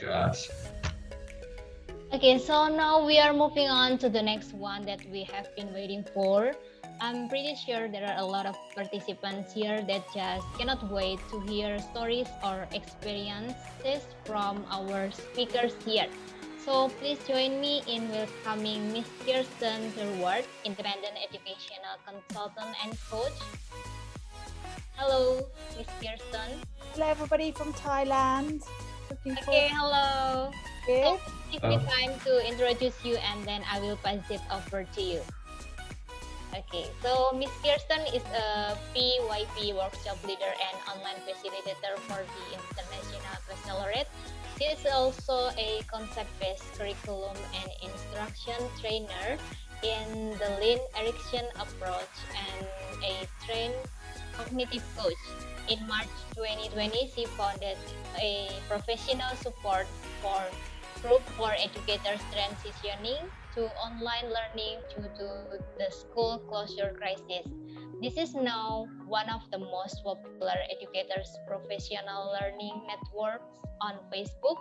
to ask. Okay, so now we are moving on to the next one that we have been waiting for. I'm pretty sure there are a lot of participants here that just cannot wait to hear stories or experiences from our speakers here. So please join me in welcoming Miss Kirsten Durward, independent educational consultant and coach. Hello, Miss Kirsten. Hello, everybody from Thailand. Okay, hello. Good. So give me time to introduce you and then I will pass it over to you. Okay, so Miss Kirsten is a PYP workshop leader and online facilitator for the International Baccalaureate. She is also a concept-based curriculum and instruction trainer in the Lean Erickson approach and a trained cognitive coach. In March 2020, she founded a professional support group for educators transitioning to online learning due to the school closure crisis. This is now one of the most popular educators' professional learning networks on Facebook,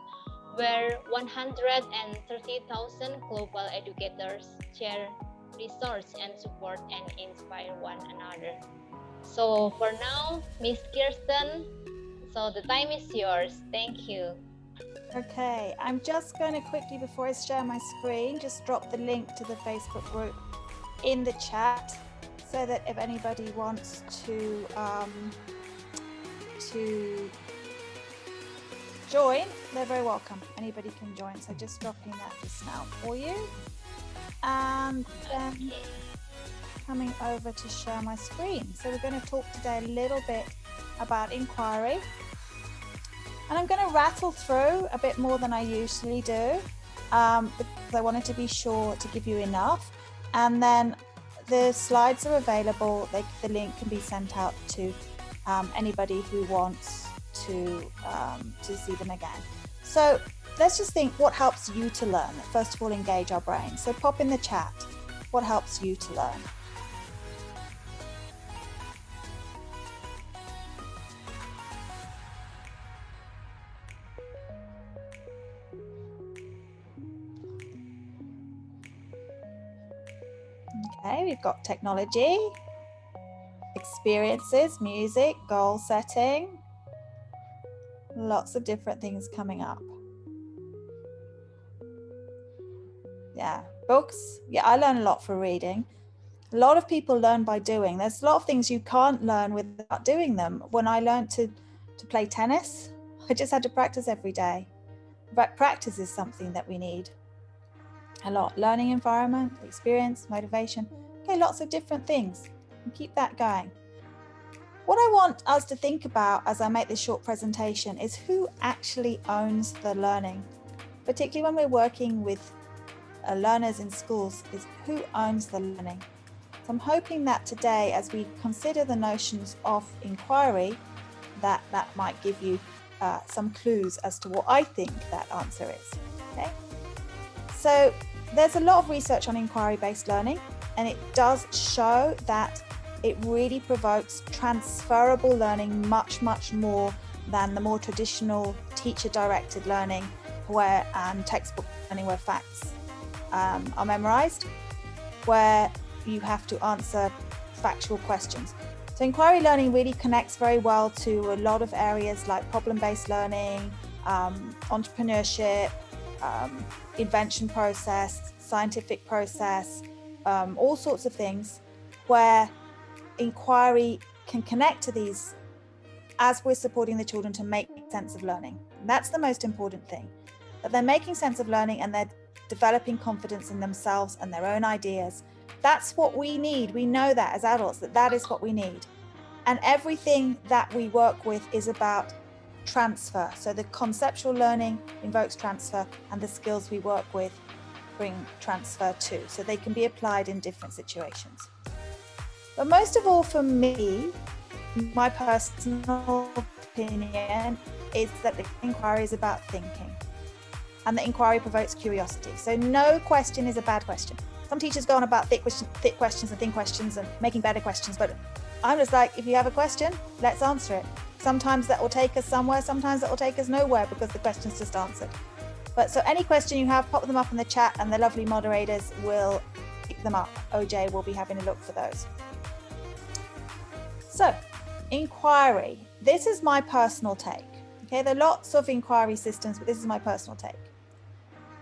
where 130,000 global educators share resources and support and inspire one another. So for now, Miss Kirsten, so the time is yours. Thank you. Okay, I'm just going to quickly, before I share my screen, just drop the link to the Facebook group in the chat so that if anybody wants to join, they're very welcome. Anybody can join. So just dropping that just now for you. And then coming over to share my screen. So we're going to talk today a little bit about inquiry. And I'm going to rattle through a bit more than I usually do because I wanted to be sure to give you enough. And then the slides are available. The link can be sent out to anybody who wants to see them again. So let's just think what helps you to learn. First of all, engage our brain. So pop in the chat what helps you to learn. Okay, we've got technology, experiences, music, goal setting, lots of different things coming up. Yeah, books. Yeah, I learn a lot for reading. A lot of people learn by doing. There's a lot of things you can't learn without doing them. When I learned to play tennis, I just had to practice every day. But practice is something that we need a lot. Learning environment, experience, motivation. Okay, lots of different things. And keep that going. What I want us to think about as I make this short presentation is who actually owns the learning, particularly when we're working with learners in schools, is who owns the learning. So I'm hoping that today, as we consider the notions of inquiry, that might give you some clues as to what I think that answer is. Okay. So there's a lot of research on inquiry-based learning, and it does show that it really provokes transferable learning much, much more than the more traditional teacher-directed learning and textbook learning where facts are memorized, where you have to answer factual questions. So inquiry learning really connects very well to a lot of areas like problem-based learning, entrepreneurship, invention process, scientific process, all sorts of things where inquiry can connect to these as we're supporting the children to make sense of learning. And that's the most important thing, that they're making sense of learning and they're developing confidence in themselves and their own ideas. That's what we need. We know that as adults, that is what we need. And everything that we work with is about transfer. So the conceptual learning invokes transfer, and the skills we work with bring transfer too. So they can be applied in different situations. But most of all for me, my personal opinion is that the inquiry is about thinking, and the inquiry provokes curiosity. So no question is a bad question. Some teachers go on about thick questions and thin questions and making better questions, but I'm just like, if you have a question, let's answer it. Sometimes that will take us somewhere, sometimes that will take us nowhere because the question's just answered. But so any question you have, pop them up in the chat and the lovely moderators will pick them up. OJ will be having a look for those. So, inquiry. This is my personal take. Okay, there are lots of inquiry systems, but this is my personal take.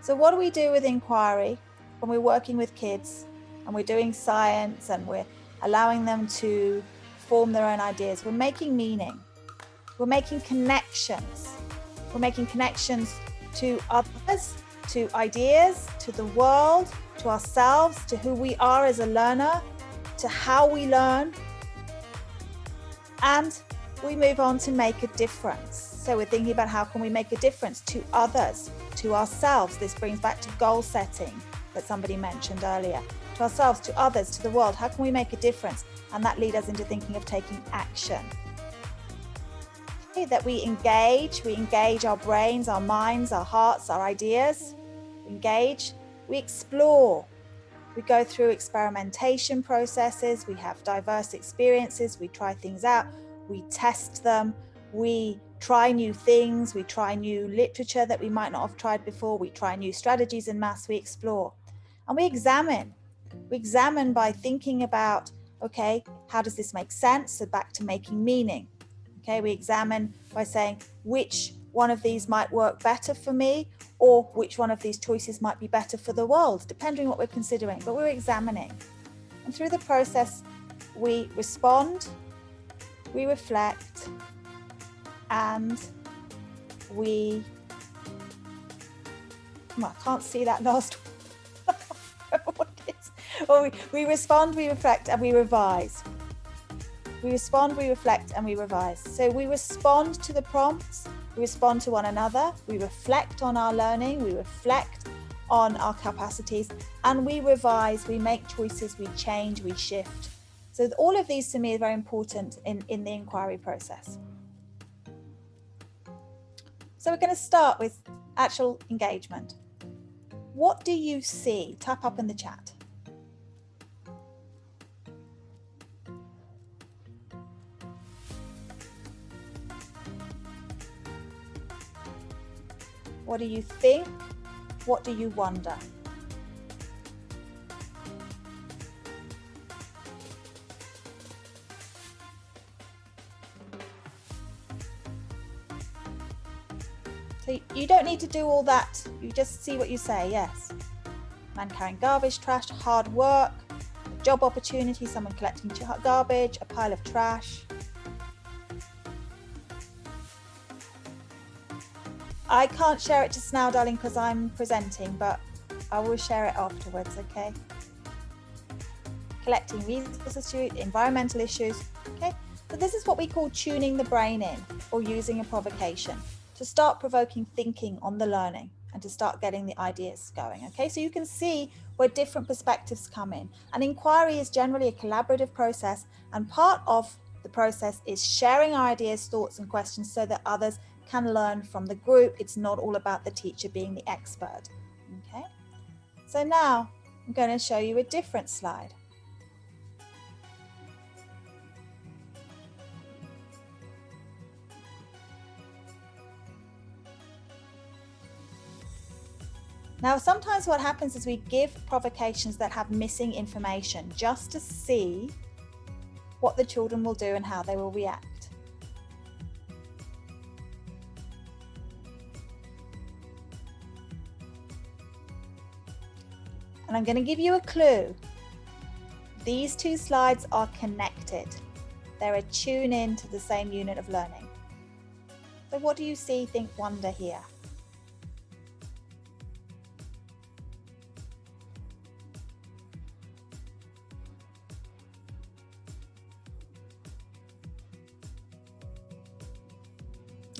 So what do we do with inquiry when we're working with kids and we're doing science and we're allowing them to form their own ideas? We're making meaning. We're making connections. We're making connections to others, to ideas, to the world, to ourselves, to who we are as a learner, to how we learn. And we move on to make a difference. So we're thinking about how can we make a difference to others, to ourselves. This brings back to goal setting that somebody mentioned earlier. To ourselves, to others, to the world. How can we make a difference? And that leads us into thinking of taking action. Okay, that we engage our brains, our minds, our hearts, our ideas. We engage, we explore. We go through experimentation processes, we have diverse experiences, we try things out, we test them, we try new things, we try new literature that we might not have tried before, we try new strategies in maths, we explore. And we examine. We examine by thinking about, okay, how does this make sense? So back to making meaning. Okay, we examine by saying which one of these might work better for me, or which one of these choices might be better for the world, depending on what we're considering, but we're examining. And through the process, we respond, we reflect, and we, I can't see that last one. Well, we respond, we reflect, and we revise. We respond, we reflect, and we revise. So we respond to the prompts, we respond to one another, we reflect on our learning, we reflect on our capacities, and we revise, we make choices, we change, we shift. So all of these to me are very important in the inquiry process. So we're going to start with actual engagement. What do you see? Tap up in the chat. What do you think? What do you wonder? So you don't need to do all that. You just see what you say, yes. Man carrying garbage, trash, hard work, job opportunity, someone collecting garbage, a pile of trash. I can't share it just now, darling, because I'm presenting, but I will share it afterwards, okay? Collecting resources, environmental issues, okay? So this is what we call tuning the brain in, or using a provocation, to start provoking thinking on the learning and to start getting the ideas going, okay? So you can see where different perspectives come in. An inquiry is generally a collaborative process, and part of the process is sharing our ideas, thoughts, and questions so that others can learn from the group. It's not all about the teacher being the expert. Okay, so now I'm going to show you a different slide. Now, sometimes what happens is we give provocations that have missing information just to see what the children will do and how they will react. And I'm going to give you a clue. These two slides are connected. They're a tune in to the same unit of learning. So what do you see, think, wonder here?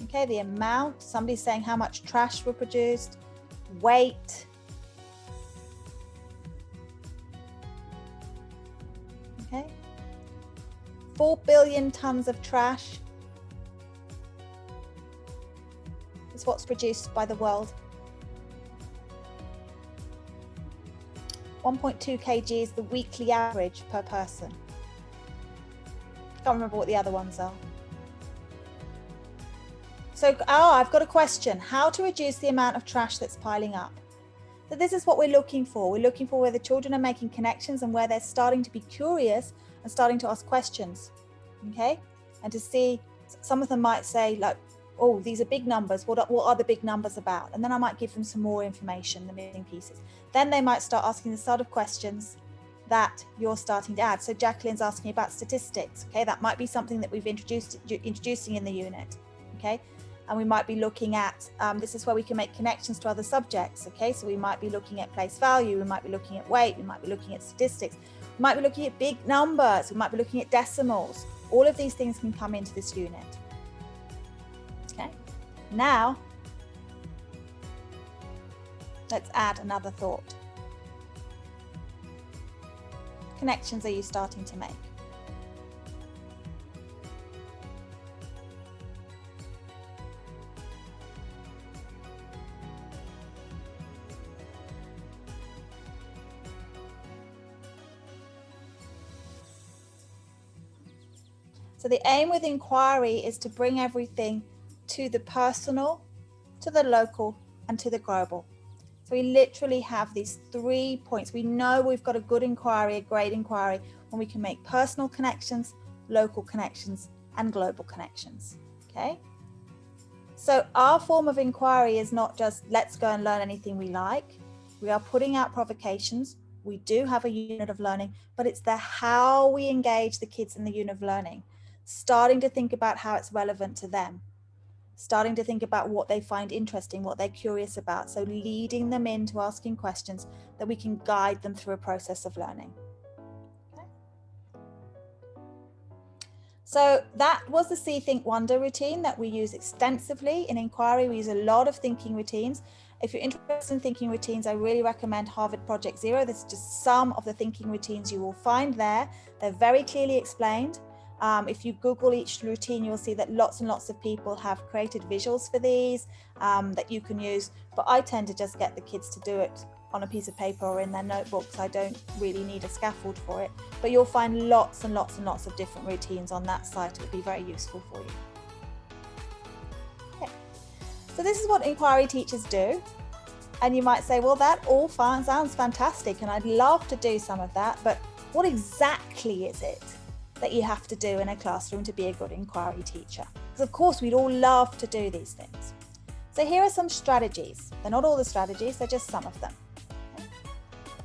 Okay, the amount, somebody's saying how much trash were produced, weight. Okay, 4 billion tons of trash is what's produced by the world. 1.2 kg is the weekly average per person. Can't remember what the other ones are. So, I've got a question. How to reduce the amount of trash that's piling up? So this is what we're looking for. We're looking for where the children are making connections and where they're starting to be curious and starting to ask questions, okay? And to see, some of them might say like, oh, these are big numbers. What are the big numbers about? And then I might give them some more information, the missing pieces. Then they might start asking the sort of questions that you're starting to add. So Jacqueline's asking about statistics, okay? That might be something that we've introducing in the unit, okay? And we might be looking at, this is where we can make connections to other subjects, okay? So we might be looking at place value, we might be looking at weight, we might be looking at statistics, we might be looking at big numbers, we might be looking at decimals. All of these things can come into this unit, okay? Now, let's add another thought. Connections are you starting to make? So the aim with inquiry is to bring everything to the personal, to the local, and to the global. So we literally have these 3 points. We know we've got a good inquiry, a great inquiry, when we can make personal connections, local connections, and global connections, okay? So our form of inquiry is not just let's go and learn anything we like. We are putting out provocations. We do have a unit of learning, but it's the how we engage the kids in the unit of learning, starting to think about how it's relevant to them, starting to think about what they find interesting, what they're curious about. So leading them into asking questions that we can guide them through a process of learning. Okay. So that was the See, Think, Wonder routine that we use extensively in inquiry. We use a lot of thinking routines. If you're interested in thinking routines, I really recommend Harvard Project Zero. This is just some of the thinking routines you will find there. They're very clearly explained. If you Google each routine, you'll see that lots and lots of people have created visuals for these that you can use. But I tend to just get the kids to do it on a piece of paper or in their notebooks. I don't really need a scaffold for it. But you'll find lots and lots and lots of different routines on that site. It would be very useful for you. Okay. So this is what inquiry teachers do. And you might say, well, that all sounds fantastic. And I'd love to do some of that. But what exactly is it that you have to do in a classroom to be a good inquiry teacher? Because of course we'd all love to do these things. So here are some strategies. They're not all the strategies, they're just some of them. Okay.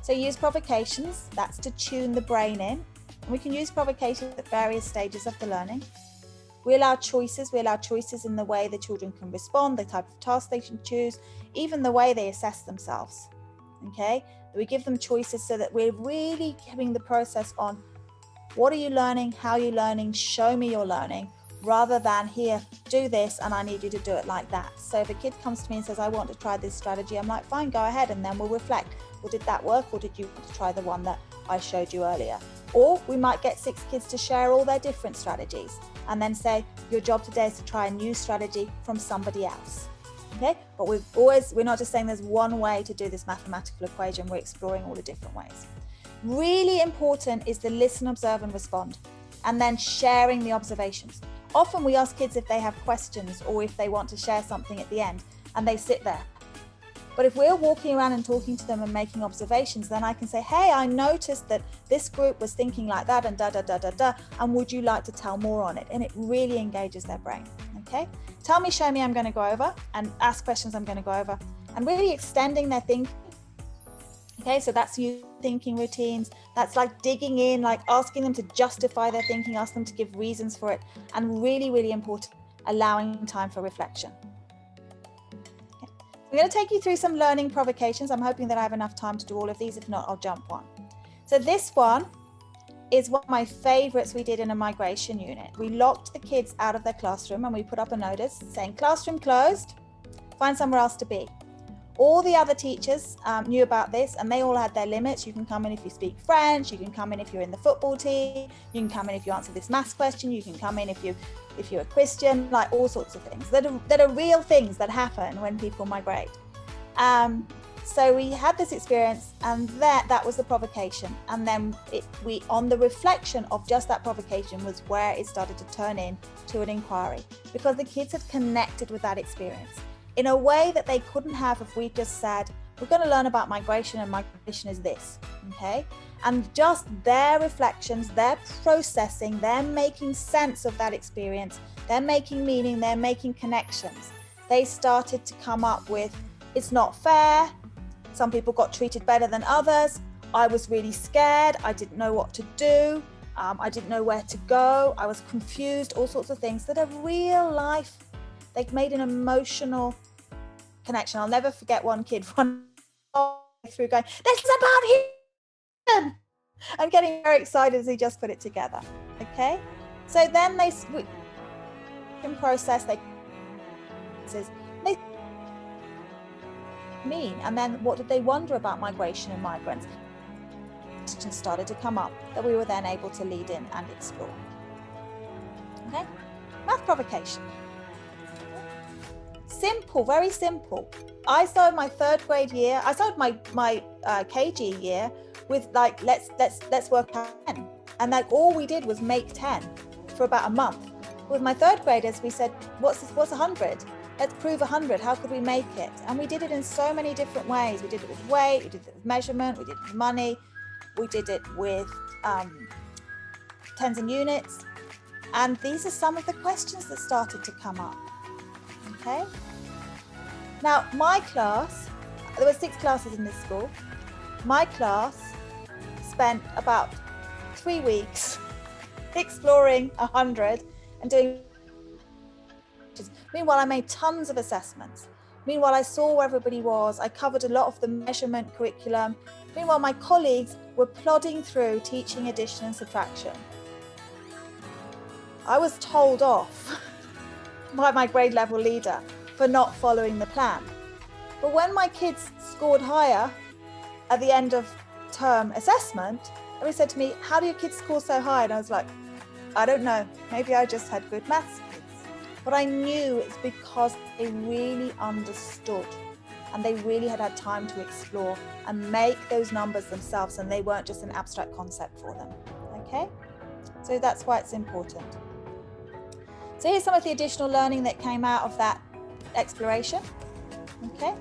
So use provocations, that's to tune the brain in. And we can use provocations at various stages of the learning. We allow choices in the way the children can respond, the type of task they should choose, even the way they assess themselves. Okay, we give them choices so that we're really giving the process on what are you learning, how are you learning, show me your learning, rather than here, do this and I need you to do it like that. So if a kid comes to me and says, I want to try this strategy, I'm like, fine, go ahead, and then we'll reflect. Well, did that work, or did you want to try the one that I showed you earlier? Or we might get 6 kids to share all their different strategies and then say, your job today is to try a new strategy from somebody else. Okay, but we're not just saying there's one way to do this mathematical equation, we're exploring all the different ways. Really important is the listen, observe, and respond, and then sharing the observations. Often we ask kids if they have questions or if they want to share something at the end, and they sit there. But if we're walking around and talking to them and making observations, then I can say, hey, I noticed that this group was thinking like that and da, and would you like to tell more on it? And it really engages their brain, okay? Tell me, show me, I'm going to go over, and ask questions, I'm going to go over, and really extending their thinking. Okay, so that's you thinking routines. That's like digging in, like asking them to justify their thinking, ask them to give reasons for it, and really, really important, allowing time for reflection. Okay. I'm going to take you through some learning provocations. I'm hoping that I have enough time to do all of these. If not, I'll jump one. So this one is one of my favorites we did in a migration unit. We locked the kids out of their classroom and we put up a notice saying, classroom closed, find somewhere else to be. All the other teachers knew about this, and they all had their limits. You can come in if you speak French, you can come in if you're in the football team, you can come in if you answer this maths question, you can come in if you're a Christian, like all sorts of things that are real things that happen when people migrate. So we had this experience, and that was the provocation. And then on the reflection of just that provocation was where it started to turn into an inquiry, because the kids had connected with that experience in a way that they couldn't have if we just said, we're going to learn about migration, and migration is this, okay? And just their reflections, their processing, they're making sense of that experience, they're making meaning, they're making connections. They started to come up with, it's not fair, some people got treated better than others, I was really scared, I didn't know what to do, I didn't know where to go, I was confused, all sorts of things that are real life. They've made an emotional connection. I'll never forget one kid running through going, this is about him, and getting very excited as he just put it together. Okay, so then they can process, they mean, and then what did they wonder about migration and migrants? Questions started to come up that we were then able to lead in and explore. Okay, math provocation. Simple, very simple. I started my third grade year. I started my KG year with like, let's work out 10, and like all we did was make 10 for about a month. With my third graders, we said, what's 100? Let's prove 100. How could we make it? And we did it in so many different ways. We did it with weight, we did it with measurement, we did it with money, we did it with tens and units. And these are some of the questions that started to come up. Okay. Now, my class, there were 6 classes in this school. My class spent about 3 weeks exploring 100 and doing. Meanwhile, I made tons of assessments. Meanwhile, I saw where everybody was. I covered a lot of the measurement curriculum. Meanwhile, my colleagues were plodding through teaching addition and subtraction. I was told off by my grade level leader for not following the plan. But when my kids scored higher at the end of term assessment, everybody said to me, how do your kids score so high? And I was like, I don't know, maybe I just had good maths kids. But I knew it's because they really understood and they really had time to explore and make those numbers themselves, and they weren't just an abstract concept for them. Okay, so that's why it's important. So here's some of the additional learning that came out of that exploration. Okay,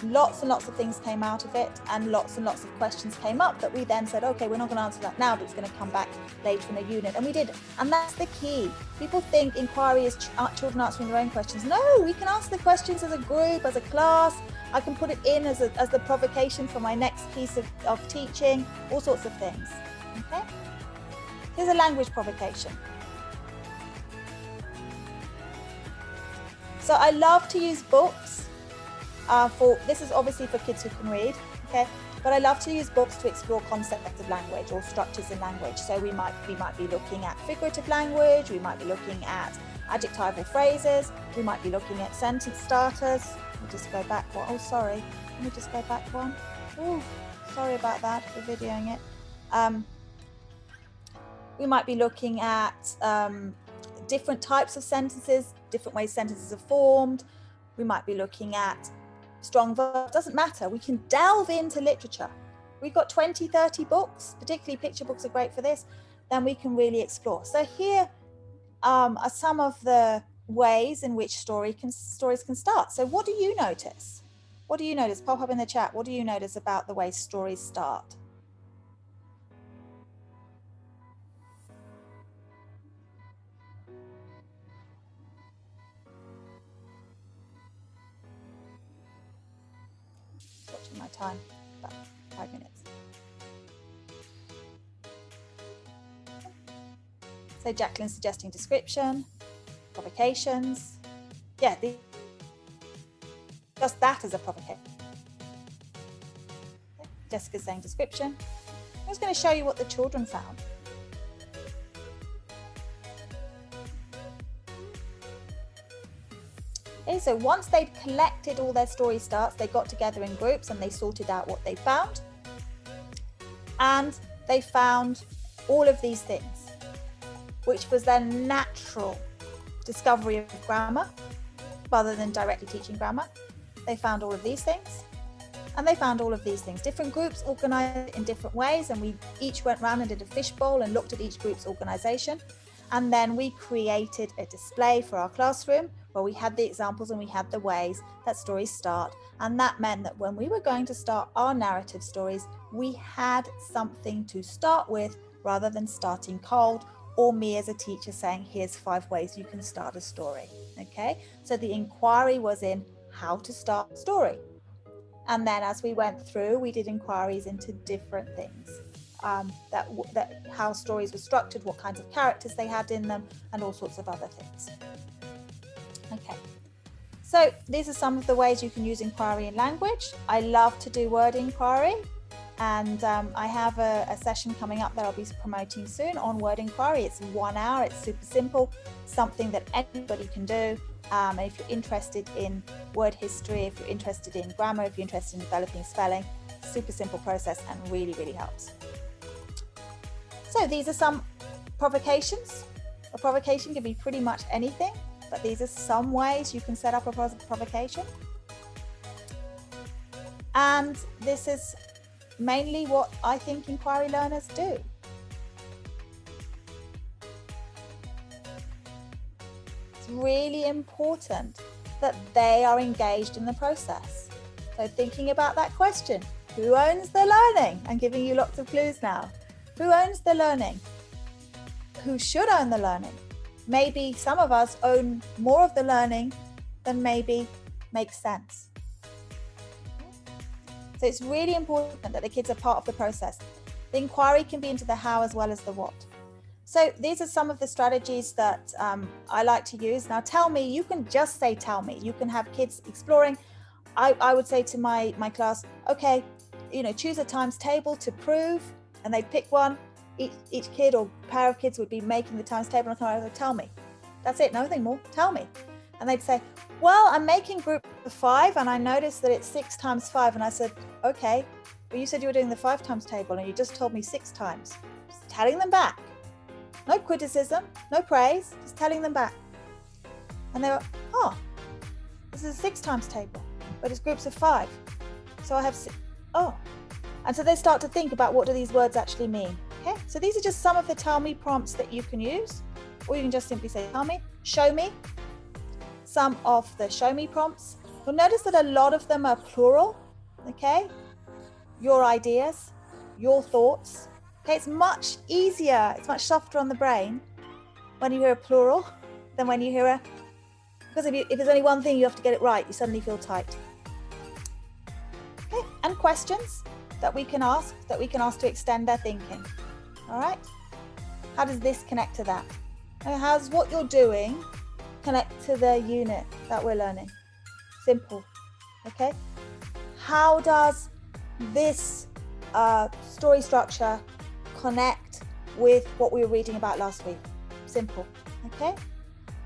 lots and lots of things came out of it, and lots of questions came up that we then said, okay, we're not going to answer that now, but it's going to come back later in the unit, and we did. And that's the key. People think inquiry is children answering their own questions. No, we can answer the questions as a group, as a class. I can put it in as the provocation for my next piece of teaching, all sorts of things. Okay, here's a language provocation. So I love to use books this is obviously for kids who can read, okay? But I love to use books to explore concepts of language or structures in language. So we might be looking at figurative language, we might be looking at adjectival phrases, we might be looking at sentence starters. Let me just go back one. Oh, sorry. Let me just go back one. Oh, sorry about that for videoing it. We might be looking at different types of sentences, different ways sentences are formed. We might be looking at strong verbs. Doesn't matter. We can delve into literature. We've got 20, 30 books, particularly picture books are great for this. Then we can really explore. So here are some of the ways in which stories can start. So what do you notice? What do you notice? Pop up in the chat. What do you notice about the way stories start? Watching my time, about 5 minutes. So Jacqueline's suggesting description, provocations. Yeah, just that as a provocation. Jessica's saying description. I was going to show you what the children found. Okay, so once they'd collected all their story starts, they got together in groups and they sorted out what they found. And they found all of these things, which was their natural discovery of grammar, rather than directly teaching grammar. They found all of these things, And they found all of these things. Different groups organized in different ways, and we each went around and did a fishbowl and looked at each group's organization. And then we created a display for our classroom where we had the examples and we had the ways that stories start. And that meant that when we were going to start our narrative stories, we had something to start with rather than starting cold, or me as a teacher saying, here's 5 ways you can start a story. Okay, so the inquiry was in how to start a story. And then as we went through, we did inquiries into different things. That how stories were structured, what kinds of characters they had in them, and all sorts of other things. Okay, so these are some of the ways you can use inquiry in language. I love to do word inquiry, and I have a session coming up that I'll be promoting soon on word inquiry. It's 1 hour, it's super simple, something that anybody can do. And if you're interested in word history, if you're interested in grammar, if you're interested in developing spelling, super simple process and really, really helps. So these are some provocations. A provocation can be pretty much anything, but these are some ways you can set up a provocation. And this is mainly what I think inquiry learners do. It's really important that they are engaged in the process. So thinking about that question, who owns the learning? I'm giving you lots of clues now. Who owns the learning? Who should own the learning? Maybe some of us own more of the learning than maybe makes sense. So it's really important that the kids are part of the process. The inquiry can be into the how as well as the what. So these are some of the strategies that I like to use. Now tell me, you can just say tell me. You can have kids exploring. I would say to my class, okay, choose a times table to prove, and they'd pick one. Each kid or pair of kids would be making the times table and come over, tell me. That's it, nothing more, tell me. And they'd say, well, I'm making group of 5 and I noticed that it's 6 times 5. And I said, okay, but you said you were doing the 5 times table and you just told me 6 times. Just telling them back. No criticism, no praise, just telling them back. And they were, oh, this is a 6 times table, but it's groups of 5. So I have 6, oh. And so they start to think about what do these words actually mean. Okay, so these are just some of the tell me prompts that you can use, or you can just simply say tell me, show me. Some of the show me prompts. You'll notice that a lot of them are plural, okay? Your ideas, your thoughts. Okay, it's much easier, it's much softer on the brain when you hear a plural than when you hear a, because if there's only one thing you have to get it right, you suddenly feel tight. Okay, and questions that we can ask to extend their thinking. All right, how does this connect to that? And how's what you're doing connect to the unit that we're learning? Simple. Okay, how does this story structure connect with what we were reading about last week? Simple. Okay,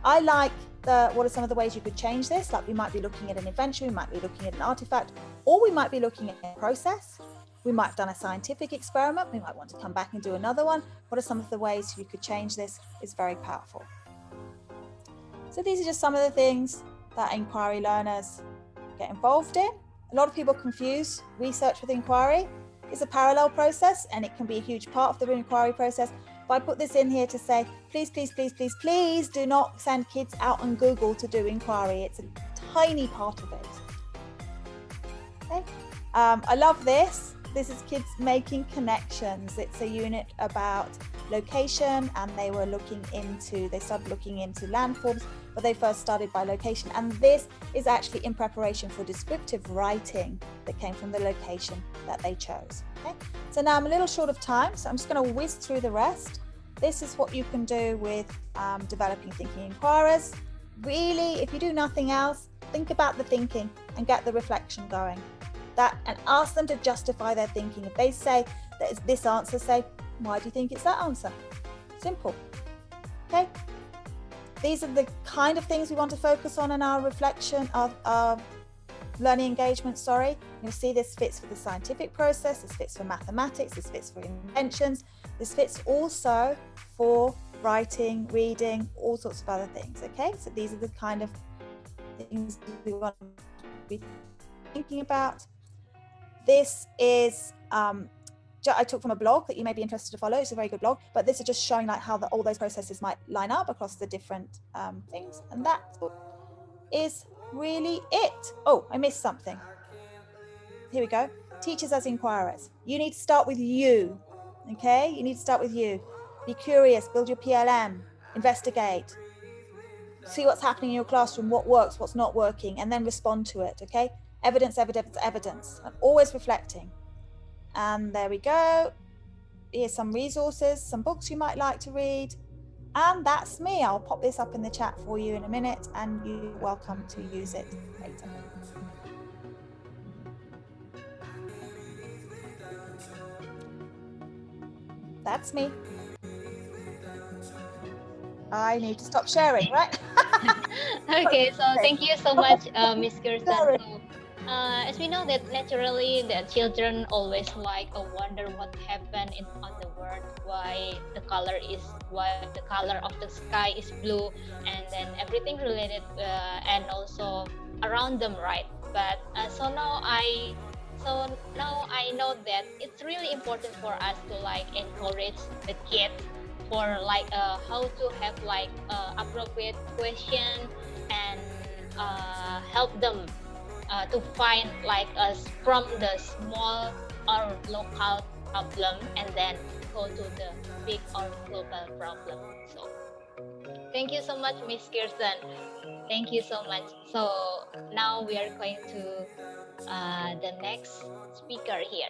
I like what are some of the ways you could change this? Like we might be looking at an invention, we might be looking at an artifact, or we might be looking at a process. We might have done a scientific experiment. We might want to come back and do another one. What are some of the ways you could change this? It's very powerful. So these are just some of the things that inquiry learners get involved in. A lot of people confuse research with inquiry. It's a parallel process and it can be a huge part of the inquiry process. But I put this in here to say, please, please, please, please, please do not send kids out on Google to do inquiry. It's a tiny part of it. Okay. I love this. This is kids making connections. It's a unit about location and they started looking into landforms, but they first started by location. And this is actually in preparation for descriptive writing that came from the location that they chose. Okay, so now I'm a little short of time, so I'm just going to whiz through the rest. This is what you can do with developing thinking inquirers. Really, if you do nothing else, think about the thinking and get the reflection going. And ask them to justify their thinking. If they say that it's this answer, say, why do you think it's that answer? Simple. Okay. These are the kind of things we want to focus on in our reflection of learning engagement. You'll see this fits for the scientific process, this fits for mathematics, this fits for inventions, this fits also for writing, reading, all sorts of other things. Okay, so these are the kind of things we want to be thinking about. This is I took from a blog that you may be interested to follow. It's a very good blog, but this is just showing like how all those processes might line up across the different things, and that is really it. Oh, I missed something. Here we go. Teachers as inquirers. You need to start with you. Okay, you need to start with you. Be curious, build your PLM, investigate, see what's happening in your classroom, what works, what's not working, and then respond to it. Okay, evidence, evidence, evidence, and always reflecting. And there we go. Here's some resources, some books you might like to read. And that's me. I'll pop this up in the chat for you in a minute, and you're welcome to use it later. That's me. I need to stop sharing, right? Okay, so thank you so much, Miss Kirsten. So, as we know that naturally the children always like wonder what happened on the world, why the color of the sky is blue, and then everything related and also around them, right? But so now I know that it's really important for us to like encourage the kids for like how to have like appropriate question and help them to find like us from the small or local problem and then go to the big or global problem. So thank you so much, Miss Kirsten. Thank you so much. So now we are going to the next speaker here.